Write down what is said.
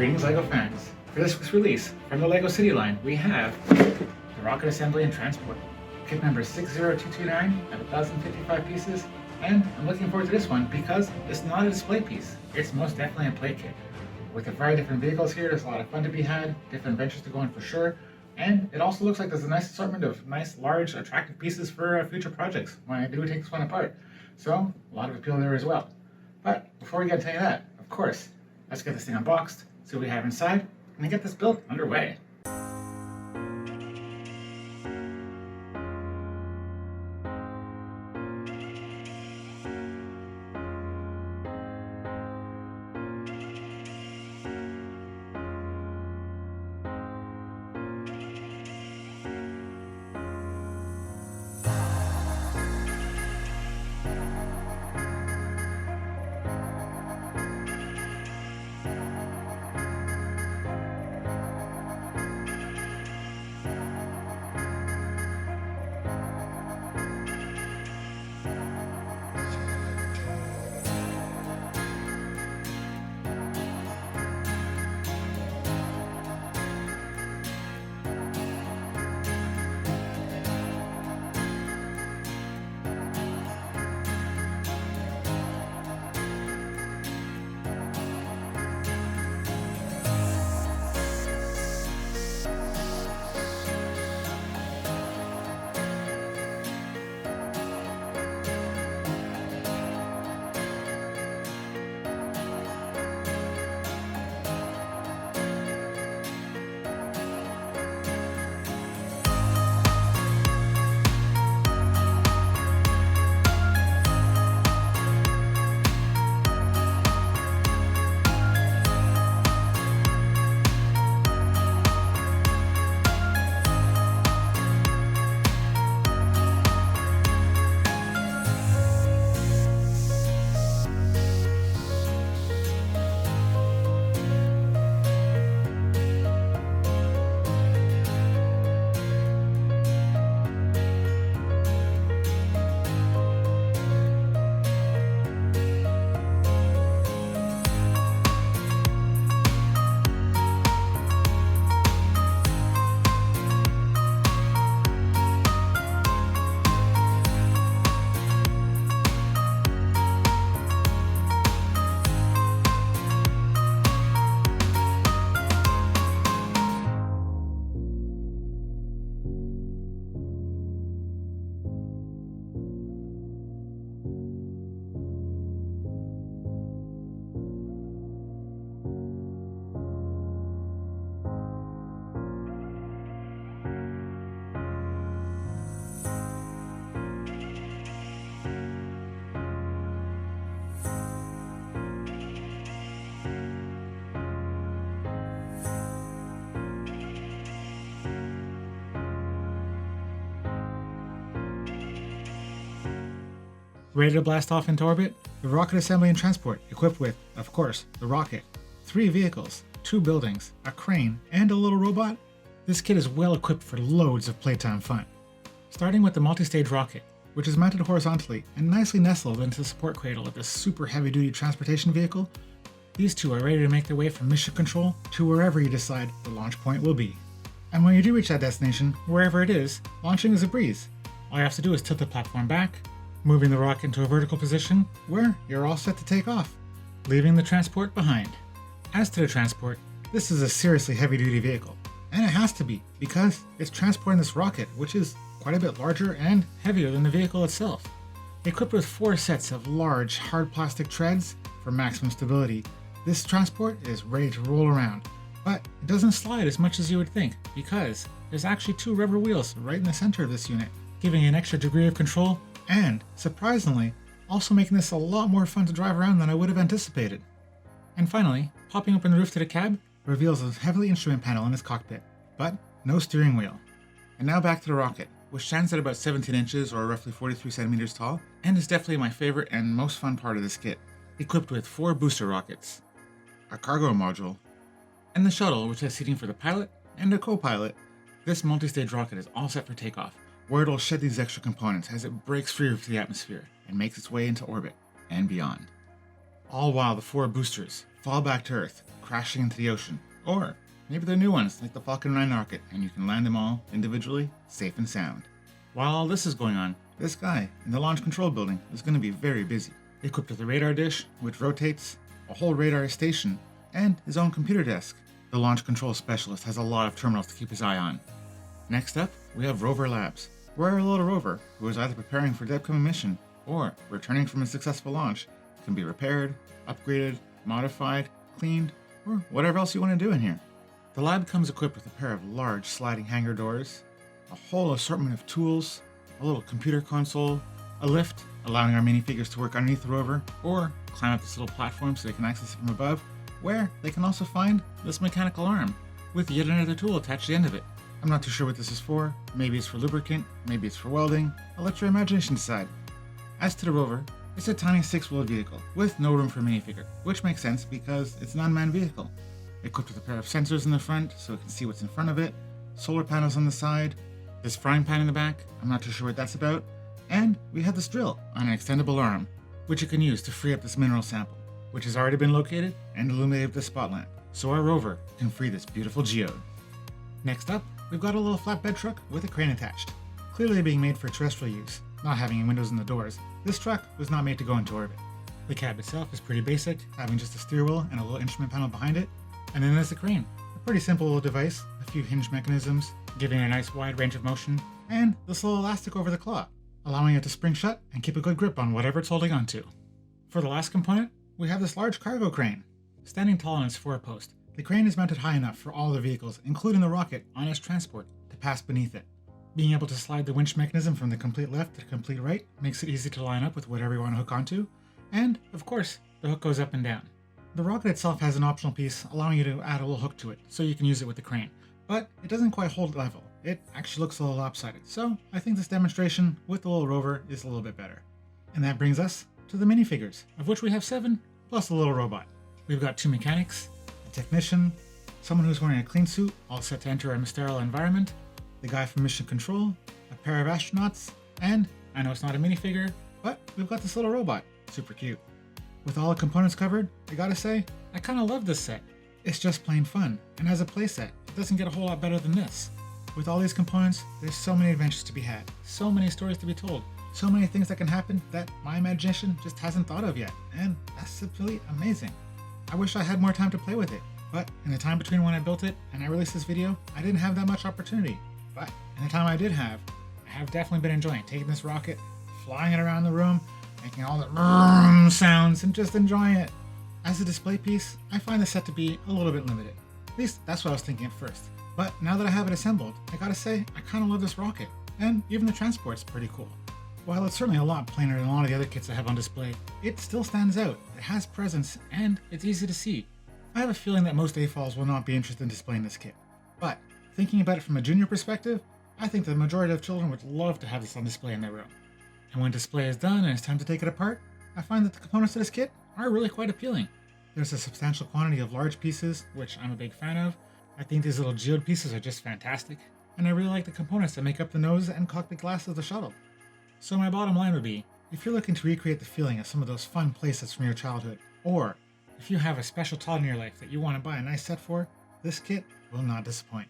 Greetings LEGO fans! For this week's release from the LEGO City line, we have the Rocket Assembly and Transport, kit number 60229 at 1,055 pieces, and I'm looking forward to this one because it's not a display piece, it's most definitely a play kit. With a variety of different vehicles here, there's a lot of fun to be had, different adventures to go on for sure, and it also looks like there's a nice assortment of nice, large, attractive pieces for future projects when I do take this one apart. So, a lot of appeal there as well. But before we get to any of that, of course, let's get this thing unboxed, see what we have inside, and get this build underway. Ready to blast off into orbit? The Rocket Assembly and Transport, equipped with, of course, the rocket, 3 vehicles, 2 buildings, a crane, and a little robot? This kit is well equipped for loads of playtime fun. Starting with the multi-stage rocket, which is mounted horizontally and nicely nestled into the support cradle of this super heavy-duty transportation vehicle, these two are ready to make their way from mission control to wherever you decide the launch point will be. And when you do reach that destination, wherever it is, launching is a breeze. All you have to do is tilt the platform back, moving the rocket into a vertical position where you're all set to take off, leaving the transport behind. As to the transport, this is a seriously heavy-duty vehicle, and it has to be because it's transporting this rocket, which is quite a bit larger and heavier than the vehicle itself. Equipped with 4 sets of large, hard plastic treads for maximum stability, this transport is ready to roll around, but it doesn't slide as much as you would think because there's actually 2 rubber wheels right in the center of this unit, giving an extra degree of control and, surprisingly, also making this a lot more fun to drive around than I would have anticipated. And finally, popping open the roof to the cab reveals a heavily instrument panel in its cockpit, but no steering wheel. And now back to the rocket, which stands at about 17 inches or roughly 43 centimeters tall, and is definitely my favorite and most fun part of this kit, equipped with 4 booster rockets, a cargo module, and the shuttle, which has seating for the pilot and a co-pilot. This multi-stage rocket is all set for takeoff, where it'll shed these extra components as it breaks free of the atmosphere and makes its way into orbit and beyond. All while the 4 boosters fall back to Earth, crashing into the ocean. Or maybe they're new ones like the Falcon 9 rocket and you can land them all individually, safe and sound. While all this is going on, this guy in the launch control building is going to be very busy. Equipped with a radar dish, which rotates, a whole radar station, and his own computer desk. The launch control specialist has a lot of terminals to keep his eye on. Next up, we have Rover Labs, where our little rover, who is either preparing for the upcoming mission or returning from a successful launch, can be repaired, upgraded, modified, cleaned, or whatever else you want to do in here. The lab comes equipped with a pair of large sliding hangar doors, a whole assortment of tools, a little computer console, a lift, allowing our minifigures to work underneath the rover, or climb up this little platform so they can access it from above, where they can also find this mechanical arm, with yet another tool attached to the end of it. I'm not too sure what this is for. Maybe it's for lubricant, maybe it's for welding. I'll let your imagination decide. As to the rover, it's a tiny 6-wheeled vehicle with no room for a minifigure, which makes sense because it's an unmanned vehicle. Equipped with a pair of sensors in the front so it can see what's in front of it, solar panels on the side, this frying pan in the back, I'm not too sure what that's about, and we have this drill on an extendable arm, which you can use to free up this mineral sample, which has already been located and illuminated with the spot lamp, so our rover can free this beautiful geode. Next up, we've got a little flatbed truck with a crane attached. Clearly being made for terrestrial use, not having any windows in the doors, this truck was not made to go into orbit. The cab itself is pretty basic, having just a steer wheel and a little instrument panel behind it, and then there's the crane. A pretty simple little device, a few hinge mechanisms, giving it a nice wide range of motion, and this little elastic over the claw, allowing it to spring shut and keep a good grip on whatever it's holding onto. For the last component, we have this large cargo crane. Standing tall on its forepost, the crane is mounted high enough for all the vehicles, including the rocket, on its transport, to pass beneath it. Being able to slide the winch mechanism from the complete left to the complete right makes it easy to line up with whatever you want to hook onto, and, of course, the hook goes up and down. The rocket itself has an optional piece allowing you to add a little hook to it, so you can use it with the crane, but it doesn't quite hold level. It actually looks a little lopsided, so I think this demonstration with the little rover is a little bit better. And that brings us to the minifigures, of which we have 7, plus a little robot. We've got 2 mechanics, a technician, someone who's wearing a clean suit, all set to enter a sterile environment, the guy from Mission Control, a pair of astronauts, and, I know it's not a minifigure, but we've got this little robot. Super cute. With all the components covered, I gotta say, I kinda love this set. It's just plain fun, and as a playset, it doesn't get a whole lot better than this. With all these components, there's so many adventures to be had, so many stories to be told, so many things that can happen that my imagination just hasn't thought of yet, and that's simply amazing. I wish I had more time to play with it, but in the time between when I built it and I released this video, I didn't have that much opportunity. But in the time I have definitely been enjoying taking this rocket, flying it around the room, making all the sounds, and just enjoying it. As a display piece, I find the set to be a little bit limited. At least that's what I was thinking at first. But now that I have it assembled, I gotta say, I kinda love this rocket. And even the transport's pretty cool. While it's certainly a lot plainer than a lot of the other kits I have on display, it still stands out. It has presence, and it's easy to see. I have a feeling that most AFOLs will not be interested in displaying this kit. But thinking about it from a junior perspective, I think the majority of children would love to have this on display in their room. And when display is done and it's time to take it apart, I find that the components of this kit are really quite appealing. There's a substantial quantity of large pieces, which I'm a big fan of. I think these little geode pieces are just fantastic, and I really like the components that make up the nose and cockpit glass of the shuttle. So my bottom line would be, if you're looking to recreate the feeling of some of those fun playsets from your childhood, or if you have a special toddler in your life that you want to buy a nice set for, this kit will not disappoint.